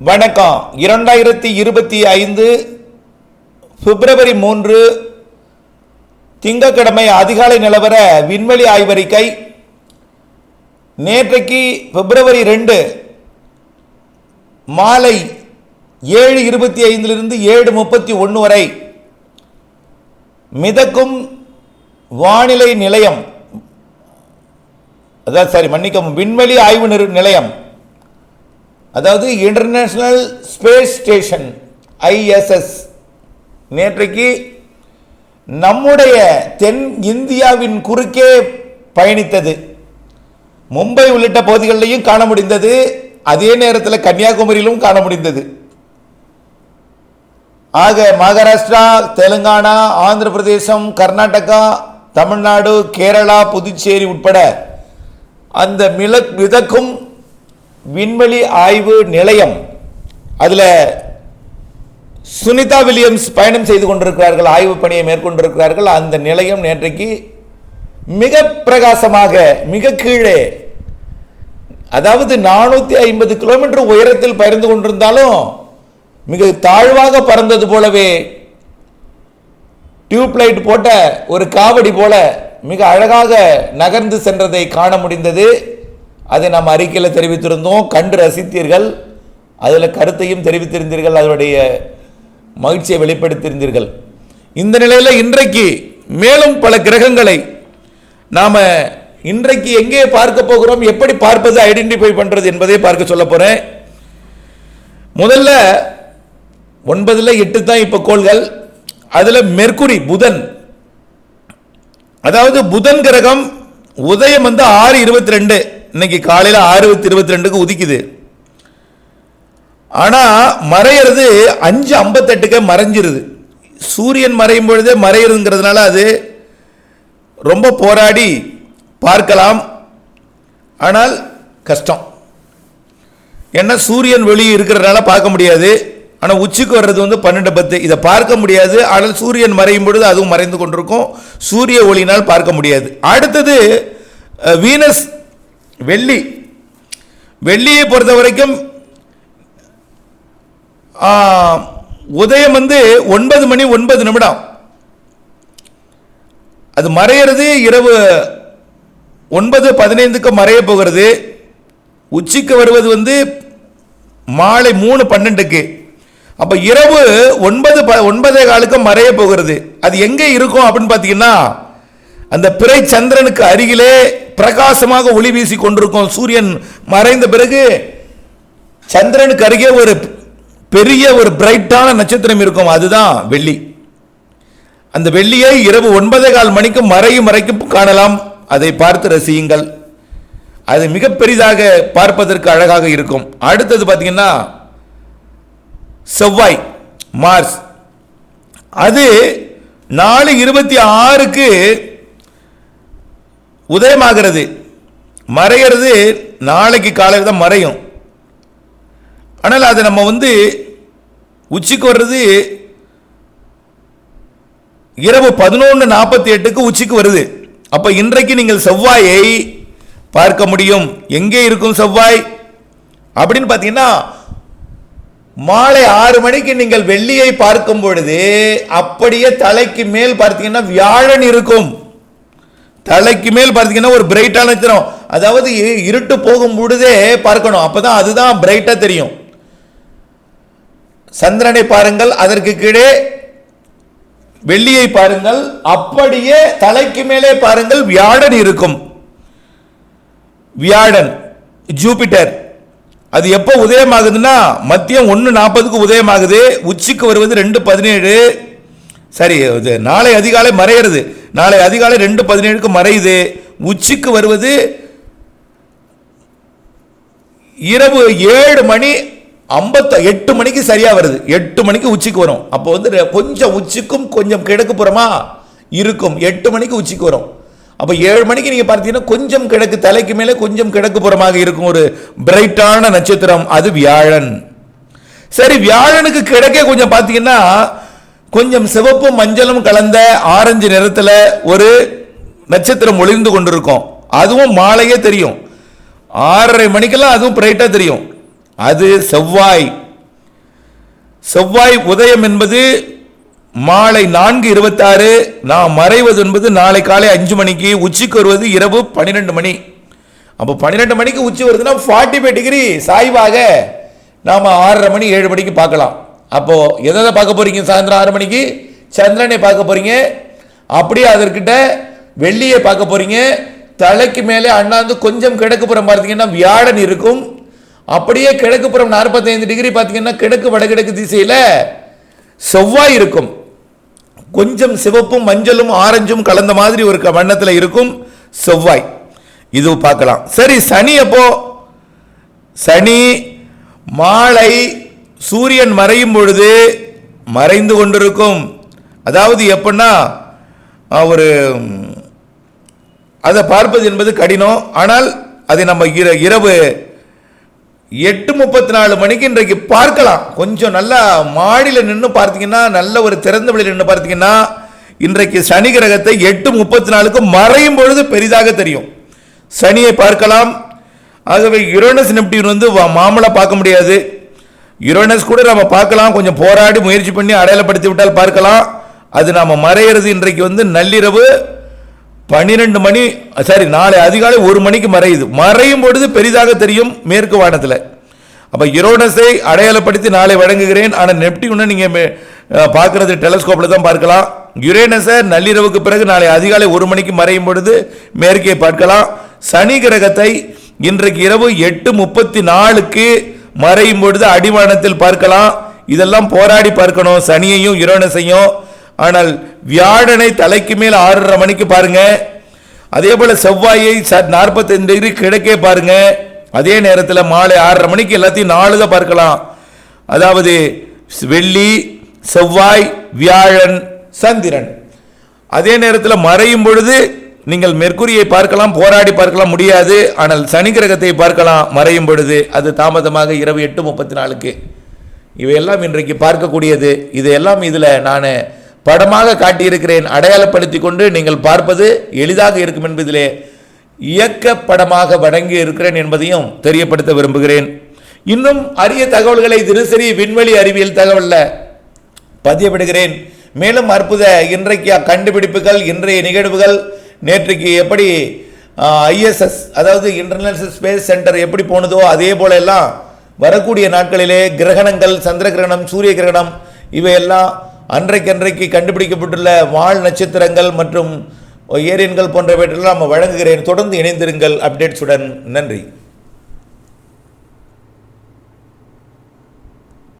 வணக்கம். 2025 பிப்ரவரி 3 திங்கட்கிழமை அதிகாலை நிலவர விண்வெளி ஆய்வறிக்கை. நேற்றைக்கு பிப்ரவரி 2 மாலை 7:25 7:31 வரை மிதக்கும் வானிலை நிலையம், விண்வெளி ஆய்வு நிலையம், அதாவது இன்டர்நேஷனல் ஸ்பேஸ் ஸ்டேஷன் ISS நேற்றைக்கு நம்முடைய தென் இந்தியாவின் குறுக்கே பயணித்தது. மும்பை உள்ளிட்ட பகுதிகளிலும் காண முடிந்தது. அதே நேரத்தில் கன்னியாகுமரியிலும் காண முடிந்தது. ஆக மகாராஷ்டிரா, தெலுங்கானா, ஆந்திர பிரதேசம், கர்நாடகா, தமிழ்நாடு, கேரளா, புதுச்சேரி உட்பட அந்த மிதக்கும் விண்வெளி ஆய்வு நிலையம், அதில் சுனிதா வில்லியம்ஸ் பயணம் செய்து கொண்டிருக்கிறார்கள், ஆய்வு பணியை மேற்கொண்டிருக்கிறார்கள். அந்த நிலையம் நேற்றைக்கு மிக பிரகாசமாக மிக கீழே, அதாவது 450 கிலோமீட்டர் உயரத்தில் பறந்து கொண்டிருந்தாலும் மிக தாழ்வாக பறந்தது போலவே, டியூப்லைட் போட்ட ஒரு காவடி போல மிக அழகாக நகர்ந்து சென்றதை காண முடிந்தது. அதை நாம் அறிக்கையில் தெரிவித்திருந்தோம், கண்டு ரசித்தீர்கள், அதில் கருத்தையும் தெரிவித்திருந்தீர்கள், அதனுடைய மகிழ்ச்சியை வெளிப்படுத்தியிருந்தீர்கள். இந்த நிலையில் இன்றைக்கு மேலும் பல கிரகங்களை நாம் இன்றைக்கு எங்கே பார்க்க போகிறோம், எப்படி பார்ப்பது, ஐடென்டிஃபை பண்ணுறது என்பதை பார்க்க சொல்ல போகிறேன். முதல்ல 9ல் 8 தான் இப்போ கோள்கள். அதில் மெர்க்குரி, புதன், அதாவது புதன் கிரகம் உதயம் 6:22, இன்னைக்கு காலையில் 6:22 உதிக்குது. ஆனால் மறையிறது 5:58 மறைஞ்சிருது. சூரியன் மறையும் பொழுதே மறையிறதுங்கிறதுனால அது ரொம்ப போராடி பார்க்கலாம், ஆனால் கஷ்டம். ஏன்னா சூரியன் வெளியே இருக்கிறதுனால பார்க்க முடியாது. ஆனால் உச்சிக்கு வர்றது 12:10, இதை பார்க்க முடியாது. ஆனால் சூரியன் மறையும் பொழுது அதுவும் மறைந்து கொண்டிருக்கும், சூரிய ஒளியினால் பார்க்க முடியாது. அடுத்தது வீனஸ், வெள்ளியை பொறுத்த வரைக்கும் உதயம் 9:09, அது மறையிறது இரவு 9:15 மறைய போகிறது. உச்சிக்கு வருவது மாலை 3:12. அப்ப இரவு 9:15 மறைய போகிறது. அது எங்கே இருக்கும் அப்படின்னு பார்த்தீங்கன்னா, அந்த பிறை சந்திரனுக்கு அருகிலே பிரகாசமாக ஒளி வீசி கொண்டிருக்கும். சூரியன் மறைந்த பிறகு சந்திரனுக்கு அருகே ஒரு பெரிய ஒரு பிரைட்டான நட்சத்திரம் இருக்கும், அதுதான் வெள்ளி. அந்த வெள்ளியை இரவு 9:15 மறையும் வரைக்கும் காணலாம். அதை பார்த்து ரசியுங்கள், அது மிக பெரிதாக பார்ப்பதற்கு அழகாக இருக்கும். அடுத்தது பார்த்தீங்கன்னா செவ்வாய், மார்ஸ், அது 4:26 உதயமாகிறது. மறையிறது நாளைக்கு காலையில் தான் மறையும். ஆனால் அது நம்ம உச்சிக்கு வர்றது இரவு 11:48 உச்சிக்கு வருது. அப்ப இன்றைக்கு நீங்கள் செவ்வாயை பார்க்க முடியும். எங்கே இருக்கும் செவ்வாய் அப்படின்னு பார்த்தீங்கன்னா, மாலை 6 மணிக்கு நீங்கள் வெள்ளியை பார்க்கும் பொழுது அப்படியே தலைக்கு மேல் பார்த்தீங்கன்னா வியாழன் இருக்கும். தலைக்கு மேல் பார்த்தீங்கன்னா ஒரு பிரைட்டான நட்சத்திரம், அதாவது இருட்டு போகும் பொழுதே பார்க்கணும், அப்பதான் அதுதான் பிரைட்டா தெரியும். சந்திரனை பாருங்கள், அதற்கு கீழே வெள்ளியை பாருங்கள், அப்படியே தலைக்கு மேலே பாருங்கள் வியாழன் இருக்கும். வியாழன், ஜூபிட்டர், அது எப்போ உதயமாகுதுன்னா மதியம் 1:40 உதயமாகுது. உச்சிக்கு வருவது 2:17. சரி, நாளை அதிகாலை மறையிறது, நாளை அதிகாலை 2:17 மறையுது. உச்சிக்கு வருவது இரவு 7:58 மணிக்கு சரியா வருது. 8 மணிக்கு உச்சிக்கு வரும். அப்போ கொஞ்சம் உச்சிக்கும் கொஞ்சம் கிழக்கு புறமா இருக்கும். 8 மணிக்கு உச்சிக்கு வரும். அப்போ 7 மணிக்கு நீங்க பார்த்தீங்கன்னா கொஞ்சம் கிழக்கு, தலைக்கு மேலே கொஞ்சம் கிழக்கு புறமாக இருக்கும் ஒரு பிரைட்டான நட்சத்திரம், அது வியாழன். சரி, வியாழனுக்கு கிழக்கே கொஞ்சம் பார்த்தீங்கன்னா கொஞ்சம் சிவப்பும் மஞ்சளும் கலந்த ஆரஞ்சு நிறத்தில் ஒரு நட்சத்திரம் ஒளிர்ந்து கொண்டிருக்கும். அதுவும் மாலையே தெரியும். 6:30 மணிக்கெல்லாம் அதுவும் பிரைட்டா தெரியும். அது செவ்வாய். செவ்வாய் உதயம் என்பது மாலை 4:26, நாம் மறைவது என்பது நாளை காலை 5 மணிக்கு, உச்சிக்கு வருவது இரவு 12 மணி. அப்போ 12 மணிக்கு உச்சி வருதுன்னா 45 டிகிரி சாய்வாக நாம் 6:30 மணி 7 மணிக்கு பார்க்கலாம். அப்போது எதை பார்க்க போகிறீங்க? சாயந்தரம் 6 மணிக்கு சந்திரனை பார்க்க போகிறீங்க. அப்படியே அதற்கிட்ட வெள்ளியை பார்க்க போகிறீங்க. தலைக்கு மேலே அண்ணாந்து கொஞ்சம் கிழக்குப்புறம் பார்த்தீங்கன்னா வியாழன் இருக்கும். அப்படியே கிழக்குப்புறம் 45 டிகிரி பார்த்தீங்கன்னா கிழக்கு வடகிழக்கு திசையில் செவ்வாய் இருக்கும். கொஞ்சம் சிவப்பும் மஞ்சளும் ஆரஞ்சும் கலந்த மாதிரி ஒரு வண்ணத்தில் இருக்கும் செவ்வாய். இது பார்க்கலாம். சரி, சனி அப்போ சனி மாலை சூரியன் மறையும் பொழுது மறைந்து கொண்டிருக்கும். அதாவது எப்படின்னா ஒரு அதை பார்ப்பது என்பது கடினம். ஆனால் அதை நம்ம இரவு 8:34 மணிக்கு இன்றைக்கு பார்க்கலாம். கொஞ்சம் நல்லா மாடியில் நின்று பார்த்தீங்கன்னா, நல்ல ஒரு திறந்த வெளியில் நின்று பார்த்தீங்கன்னா இன்றைக்கு சனி கிரகத்தை 8:34க்கு மறையும் பொழுது பெரிதாக தெரியும். சனியை பார்க்கலாம். ஆகவே யுரேனஸ் நெப்டியூன் வந்து மாமூலாக பார்க்க முடியாது. யுரேனஸ் கூட நம்ம பார்க்கலாம், கொஞ்சம் போராடி முயற்சி பண்ணி அடையாளப்படுத்தி விட்டால் பார்க்கலாம். அது நாம் மறையிறது இன்றைக்கு வந்து நள்ளிரவு 12 மணி, சரி நாளை அதிகாலை 1 மணிக்கு மறையுது. மறையும் பொழுது பெரிதாக தெரியும் மேற்கு வானத்தில். அப்போ யுரேனஸை அடையாளப்படுத்தி நாளை வழங்குகிறேன். ஆனால் நெப்டியூனை நீங்கள் பார்க்கறது டெலஸ்கோப்பில் தான் பார்க்கலாம். யுரேனஸை நள்ளிரவுக்கு பிறகு நாளை அதிகாலை 1 மணிக்கு மறையும் பொழுது மேற்கே பார்க்கலாம். சனி கிரகத்தை இன்றைக்கு இரவு 8:34க்கு மறையும் பொழுது அடிவானத்தில் பார்க்கலாம். இதெல்லாம் போராடி பார்க்கணும், சனியையும் யுரேனஸையும். ஆனால் வியாழனை தலைக்கு மேல் 6:30 மணிக்கு பாருங்க. அதே போல செவ்வாயை 45 டிகிரி கிழக்கே பாருங்க. அதே நேரத்தில் மாலை 6:30 மணிக்கு எல்லாத்தையும் 4 தான் பார்க்கலாம். அதாவது வெள்ளி, செவ்வாய், வியாழன், சந்திரன். அதே நேரத்தில் மறையும் பொழுது நீங்கள் மெர்க்குரியை பார்க்கலாம், போராடி பார்க்கலாம் முடியாது. ஆனால் சனி கிரகத்தை பார்க்கலாம் மறையும் பொழுது, அது தாமதமாக இரவு 8:34க்கு. இவையெல்லாம் இன்றைக்கு பார்க்கக்கூடியது. இதையெல்லாம் இதில் நான் படமாக காட்டியிருக்கிறேன். அடையாளப்படுத்தி கொண்டு நீங்கள் பார்ப்பது எளிதாக இருக்கும் என்பதிலே இயக்க படமாக வழங்கி இருக்கிறேன் என்பதையும் தெரியப்படுத்த விரும்புகிறேன். இன்னும் அரிய தகவல்களை தினசரி விண்வெளி அறிவியல் தகவலில் பதியப்படுகிறேன். மேலும் அற்புத இன்றைக்கு கண்டுபிடிப்புகள், இன்றைய நிகழ்வுகள், நேற்றைக்கு எப்படி ஐஎஸ்எஸ் அதாவது இன்டர்நேஷனல் ஸ்பேஸ் சென்டர் எப்படி போனதோ அதே போல எல்லாம் வரக்கூடிய நாட்களிலே கிரகணங்கள், சந்திர கிரகணம், சூரிய கிரகணம், இவையெல்லாம் அன்றைக்கு கண்டுபிடிக்கப்பட்டுள்ள வால் நட்சத்திரங்கள் மற்றும் ஏரியன்கள் போன்றவற்றெல்லாம் நம்ம வழங்குகிறேன். தொடர்ந்து இணைந்திருங்கள் அப்டேட்ஸுடன். நன்றி.